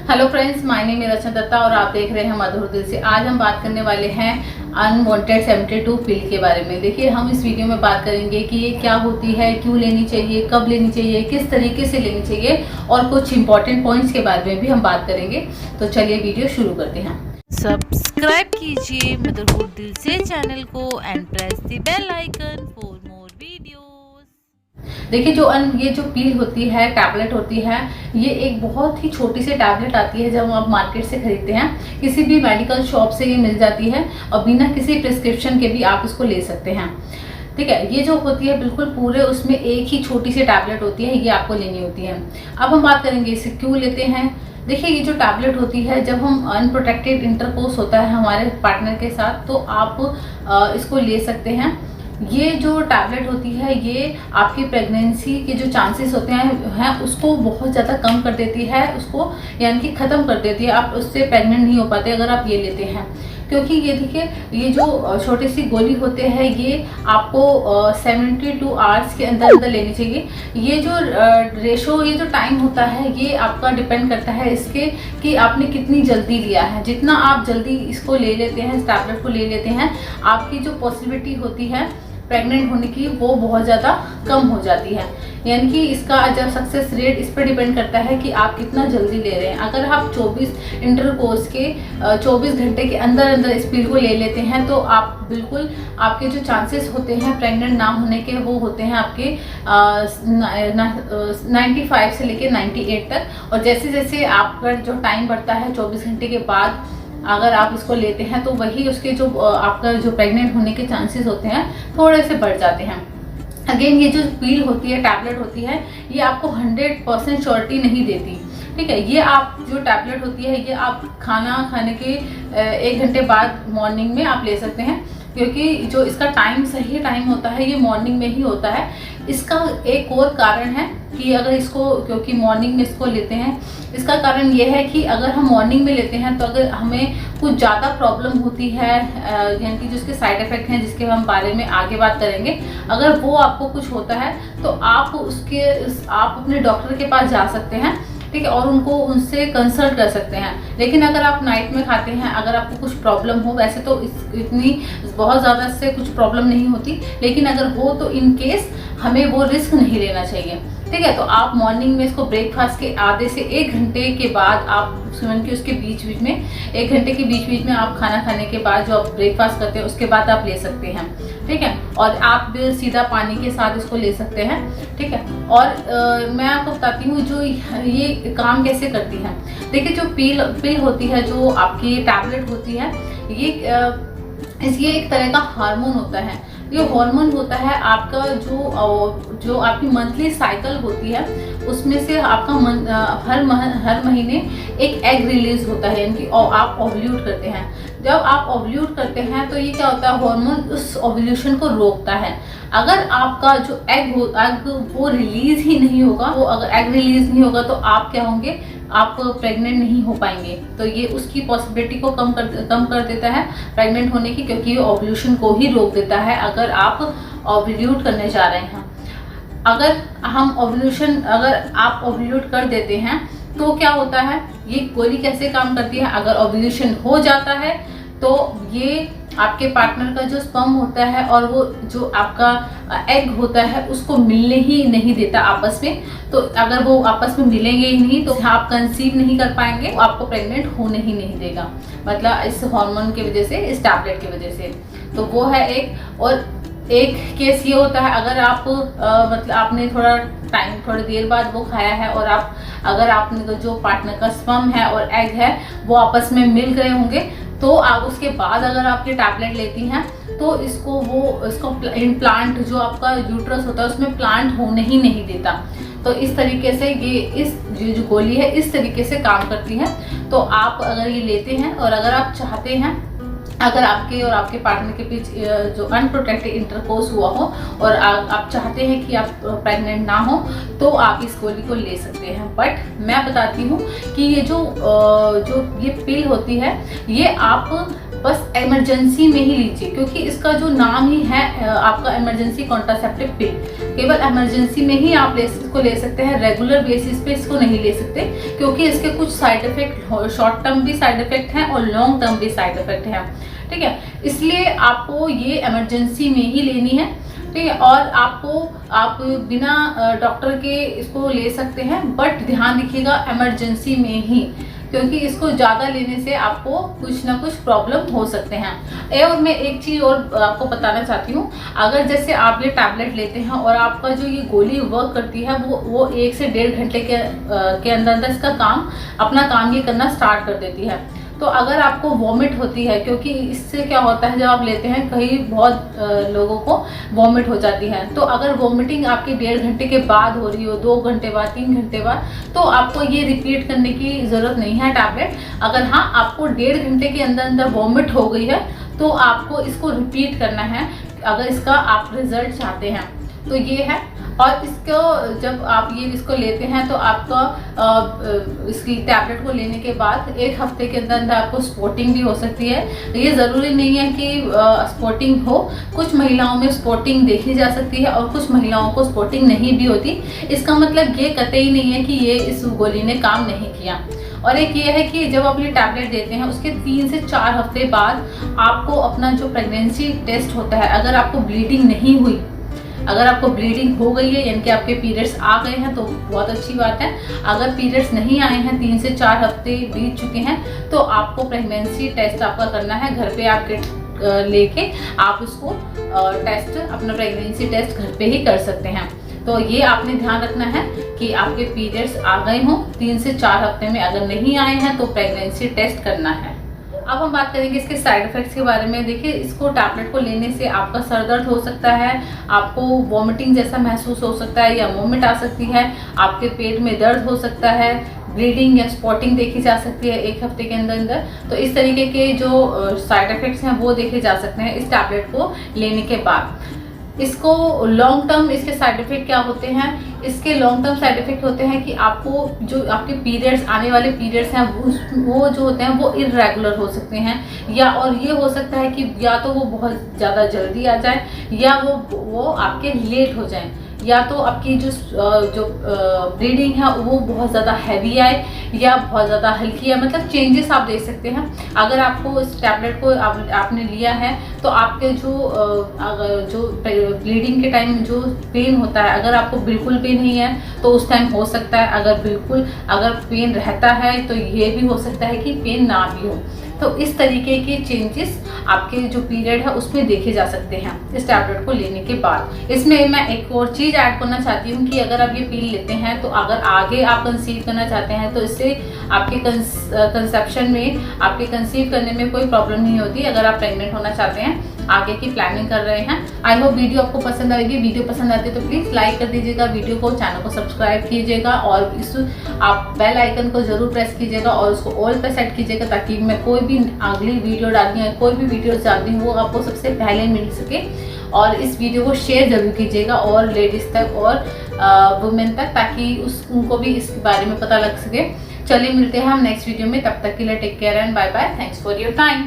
Hello friends, my name है रचना दत्ता और आप देख रहे हैं मधुर दिल से। आज हम बात करने वाले हैं अनवांटेड 72 पिल के बारे में। देखिए, हम इस वीडियो में बात करेंगे कि ये क्या होती है, क्यों लेनी चाहिए, कब लेनी चाहिए, किस तरीके से लेनी चाहिए और कुछ इंपॉर्टेंट पॉइंट्स के बारे में भी हम बात करेंगे। तो चलिए वीडियो शुरू करते हैं। सब्सक्राइब कीजिए मधुर दिल से चैनल को and press the bell icon for more videos. देखिए, ये जो पील होती है, टैबलेट होती है, ये एक बहुत ही छोटी सी टैबलेट आती है। जब आप मार्केट से खरीदते हैं, किसी भी मेडिकल शॉप से ये मिल जाती है और बिना किसी प्रिस्क्रिप्शन के भी आप इसको ले सकते हैं। ठीक है, ये जो होती है बिल्कुल पूरे उसमें एक ही छोटी सी टैबलेट होती है, ये आपको लेनी होती है। अब हम बात करेंगे इसे क्यों लेते हैं। देखिए, ये जो टैबलेट होती है, जब हम अनप्रोटेक्टेड इंटरकोर्स होता है हमारे पार्टनर के साथ, तो आप इसको ले सकते हैं। ये जो टैबलेट होती है, ये आपकी प्रेगनेंसी के जो चांसेस होते हैं उसको बहुत ज़्यादा कम कर देती है, उसको यानी कि ख़त्म कर देती है। आप उससे प्रेग्नेंट नहीं हो पाते अगर आप ये लेते हैं, क्योंकि ये देखिए, ये जो छोटी सी गोली होते हैं, ये आपको 72 आवर्स के अंदर अंदर लेनी चाहिए। ये जो रेशो, ये जो टाइम होता है, ये आपका डिपेंड करता है इसके कि आपने कितनी जल्दी लिया है। जितना आप जल्दी इसको ले लेते हैं, इस टैबलेट को ले लेते हैं, आपकी जो पॉसिबिलिटी होती है प्रेग्नेंट होने की वो बहुत ज़्यादा कम हो जाती है। यानी कि इसका जब सक्सेस रेट इस पर डिपेंड करता है कि आप कितना जल्दी ले रहे हैं। अगर आप 24 इंटरकोर्स के 24 घंटे के अंदर अंदर इस पील को ले लेते हैं, तो आप बिल्कुल, आपके जो चांसेस होते हैं प्रेग्नेंट ना होने के, वो होते हैं आपके 95 से लेके 98 तक। और जैसे जैसे आपका जो टाइम बढ़ता है 24 घंटे के बाद अगर आप इसको लेते हैं, तो वही उसके जो आपका जो प्रेग्नेंट होने के चांसेस होते हैं थोड़े से बढ़ जाते हैं। अगेन, ये जो पील होती है, टैबलेट होती है, ये आपको 100% श्योरिटी नहीं देती। ठीक है, ये आप जो टैबलेट होती है, ये आप खाना खाने के 1 घंटे बाद मॉर्निंग में आप ले सकते हैं, क्योंकि जो इसका टाइम, सही टाइम होता है, ये मॉर्निंग में ही होता है। इसका एक और कारण है कि अगर इसको, क्योंकि मॉर्निंग में इसको लेते हैं, इसका कारण ये है कि अगर हम मॉर्निंग में लेते हैं, तो अगर हमें कुछ ज़्यादा प्रॉब्लम होती है, यानी कि जिसके साइड इफ़ेक्ट हैं, जिसके हम बारे में आगे बात करेंगे, अगर वो आपको कुछ होता है, तो आप अपने डॉक्टर के पास जा सकते हैं। ठीक है, और उनसे कंसल्ट कर सकते हैं। लेकिन अगर आप नाइट में खाते हैं, अगर आपको कुछ प्रॉब्लम हो, वैसे तो इतनी बहुत ज़्यादा से कुछ प्रॉब्लम नहीं होती, लेकिन अगर हो तो इन केस हमें वो रिस्क नहीं लेना चाहिए। ठीक है, तो आप मॉर्निंग में इसको ब्रेकफास्ट के आधे से 1 घंटे के बाद, आप समझ के उसके बीच बीच में 1 घंटे के बीच बीच में आप खाना खाने के बाद जो आप ब्रेकफास्ट करते हैं, उसके बाद आप ले सकते हैं। ठीक है, और आप भी सीधा पानी के साथ इसको ले सकते हैं। ठीक है, और मैं आपको बताती हूँ जो ये काम कैसे करती है। देखिए, जो पील होती है, जो आपकी टैबलेट होती है, ये एक तरह का हार्मोन होता है। ये हार्मोन होता है आपका जो आपकी मंथली साइकिल होती है, उसमें से आपका हर महीने एक एग रिलीज होता है, यानी कि आप ओव्यूलेट करते हैं। जब आप ओव्यूलेट करते हैं, तो ये क्या होता है, हार्मोन उस ओव्यूलेशन को रोकता है। अगर आपका जो एग वो रिलीज ही नहीं होगा, वो अगर एग रिलीज नहीं होगा, तो आप क्या होंगे, आप प्रेग्नेंट नहीं हो पाएंगे। तो ये उसकी पॉसिबिलिटी को कम कर देता है प्रेग्नेंट होने की, क्योंकि ये ओव्यूलेशन को ही रोक देता है अगर आप ओव्यूलेट करने जा रहे हैं। अगर आप ओव्यूलेट कर देते हैं, तो क्या होता है, ये गोली कैसे काम करती है। अगर ओव्यूलेशन हो जाता है, तो ये आपके पार्टनर का जो स्पर्म होता है और वो जो आपका एग होता है, उसको मिलने ही नहीं देता आपस में। तो अगर वो आपस में मिलेंगे ही नहीं, तो आप कंसीव नहीं कर पाएंगे, आपको प्रेग्नेंट होने ही नहीं देगा, मतलब इस हार्मोन की वजह से, इस टैबलेट की वजह से। तो वो है एक। और एक केस ये होता है, अगर आप मतलब आपने थोड़ी देर बाद वो खाया है, और अगर आपने जो पार्टनर का स्पर्म है और एग है, वो आपस में मिल गए होंगे, तो आप उसके बाद अगर आप ये टैबलेट लेती हैं, तो इसको इम्प्लांट, जो आपका यूट्रस होता है, उसमें प्लांट होने ही नहीं देता। तो इस तरीके से ये जो गोली है, इस तरीके से काम करती है। तो आप अगर ये लेते हैं, और अगर आप चाहते हैं, अगर आपके और आपके पार्टनर के बीच जो अनप्रोटेक्टेड इंटरकोर्स हुआ हो, और आप चाहते हैं कि आप प्रेग्नेंट ना हो, तो आप इस गोली को ले सकते हैं। बट मैं बताती हूँ कि ये जो ये पिल होती है, ये आप बस इमरजेंसी में ही लीजिए, क्योंकि इसका जो नाम ही है आपका इमरजेंसी कॉन्ट्रासेप्टिव पिल, केवल इमरजेंसी में ही आप इसको ले सकते हैं, रेगुलर बेसिस पे इसको नहीं ले सकते, क्योंकि इसके कुछ साइड इफेक्ट, शॉर्ट टर्म भी साइड इफेक्ट हैं और लॉन्ग टर्म भी साइड इफेक्ट हैं, ठीक है। इसलिए आपको ये इमरजेंसी में ही लेनी है, ठीक है। और आप बिना डॉक्टर के इसको ले सकते हैं, बट ध्यान रखिएगा इमरजेंसी में ही, क्योंकि इसको ज़्यादा लेने से आपको कुछ ना कुछ प्रॉब्लम हो सकते हैं। और मैं एक चीज़ और आपको बताना चाहती हूँ, अगर जैसे आप ये टैबलेट लेते हैं और आपका जो ये गोली वर्क करती है वो 1 से 1.5 घंटे के अंदर इसका अपना काम ये करना स्टार्ट कर देती है। तो अगर आपको वॉमिट होती है, क्योंकि इससे क्या होता है जब आप लेते हैं, कई बहुत लोगों को वॉमिट हो जाती है, तो अगर वॉमिटिंग आपके 1.5 घंटे के बाद हो रही हो, 2 घंटे बाद, 3 घंटे बाद, तो आपको ये रिपीट करने की ज़रूरत नहीं है टैबलेट। अगर हाँ आपको 1.5 घंटे के अंदर वॉमिट हो गई है तो आपको इसको रिपीट करना है, अगर इसका आप रिजल्ट चाहते हैं तो ये है। और इसको जब आप इसको लेते हैं तो आपका इसकी टैबलेट को लेने के बाद 1 हफ्ते के अंदर आपको स्पॉटिंग भी हो सकती है। ये ज़रूरी नहीं है कि स्पॉटिंग हो, कुछ महिलाओं में स्पॉटिंग देखी जा सकती है और कुछ महिलाओं को स्पॉटिंग नहीं भी होती। इसका मतलब ये कतई नहीं है कि ये इस गोली ने काम नहीं किया। और एक ये है कि जब आप ये टैबलेट देते हैं उसके 3 से 4 हफ्ते बाद आपको अपना जो प्रेगनेंसी टेस्ट होता है, अगर आपको ब्लीडिंग नहीं हुई, अगर आपको ब्लीडिंग हो गई है यानी कि आपके पीरियड्स आ गए हैं तो बहुत अच्छी बात है। अगर पीरियड्स नहीं आए हैं, 3 से 4 हफ्ते बीत चुके हैं, तो आपको प्रेगनेंसी टेस्ट आपका करना है। घर पे आप किट लेके आप उसको टेस्ट, अपना प्रेगनेंसी टेस्ट घर पे ही कर सकते हैं। तो ये आपने ध्यान रखना है कि आपके पीरियड्स आ गए हों, 3 से 4 हफ्ते में अगर नहीं आए हैं तो प्रेगनेंसी टेस्ट करना है। अब हम बात करेंगे इसके साइड इफ़ेक्ट्स के बारे में। देखिए, इसको टैबलेट को लेने से आपका सर दर्द हो सकता है, आपको वॉमिटिंग जैसा महसूस हो सकता है या वॉमिट आ सकती है, आपके पेट में दर्द हो सकता है, ब्लीडिंग या स्पॉटिंग देखी जा सकती है 1 हफ्ते के अंदर। तो इस तरीके के जो साइड इफ़ेक्ट्स हैं वो देखे जा सकते हैं इस टैबलेट को लेने के बाद। इसको लॉन्ग टर्म इसके साइड इफ़ेक्ट क्या होते हैं? इसके लॉन्ग टर्म साइड इफ़ेक्ट होते हैं कि आपको जो आपके पीरियड्स, आने वाले पीरियड्स हैं वो जो होते हैं वो इर्रेगुलर हो सकते हैं, या और ये हो सकता है कि या तो वो बहुत ज़्यादा जल्दी आ जाए या वो आपके लेट हो जाएं, या तो आपकी जो ब्लीडिंग है वो बहुत ज़्यादा हैवी आए या बहुत ज़्यादा हल्की है। मतलब चेंजेस आप देख सकते हैं। अगर आपको इस टैबलेट को आपने लिया है तो आपके जो ब्लीडिंग के टाइम जो पेन होता है, अगर आपको बिल्कुल भी नहीं है तो उस टाइम हो सकता है, अगर पेन रहता है तो ये भी हो सकता है कि पेन ना भी हो। तो इस तरीके के चेंजेस आपके जो पीरियड है उसमें देखे जा सकते हैं इस टैबलेट को लेने के बाद। इसमें मैं एक और चीज़ ऐड करना चाहती हूँ कि अगर आप ये पील लेते हैं तो अगर आगे आप कंसीव करना चाहते हैं तो इससे आपके कंसेप्शन में, आपके कंसीव करने में कोई प्रॉब्लम नहीं होती। अगर आप प्रेग्नेंट होना चाहते हैं, आगे की प्लानिंग कर रहे हैं। आई होप वीडियो आपको पसंद आएगी। वीडियो पसंद आती है तो प्लीज़ लाइक कर दीजिएगा वीडियो को, चैनल को सब्सक्राइब कीजिएगा और आप बेल आइकन को ज़रूर प्रेस कीजिएगा और उसको ऑल पे सेट कीजिएगा, ताकि मैं कोई भी अगली वीडियो डालती हूँ, कोई भी वीडियो डालती हूँ वो आपको सबसे पहले मिल सके। और इस वीडियो को शेयर जरूर कीजिएगा और लेडीज़ तक और वुमेन तक, ताकि उनको भी इसके बारे में पता लग सके। चलिए मिलते हैं हम नेक्स्ट वीडियो में, तब तक के लिए take care and bye bye. Thanks for your time.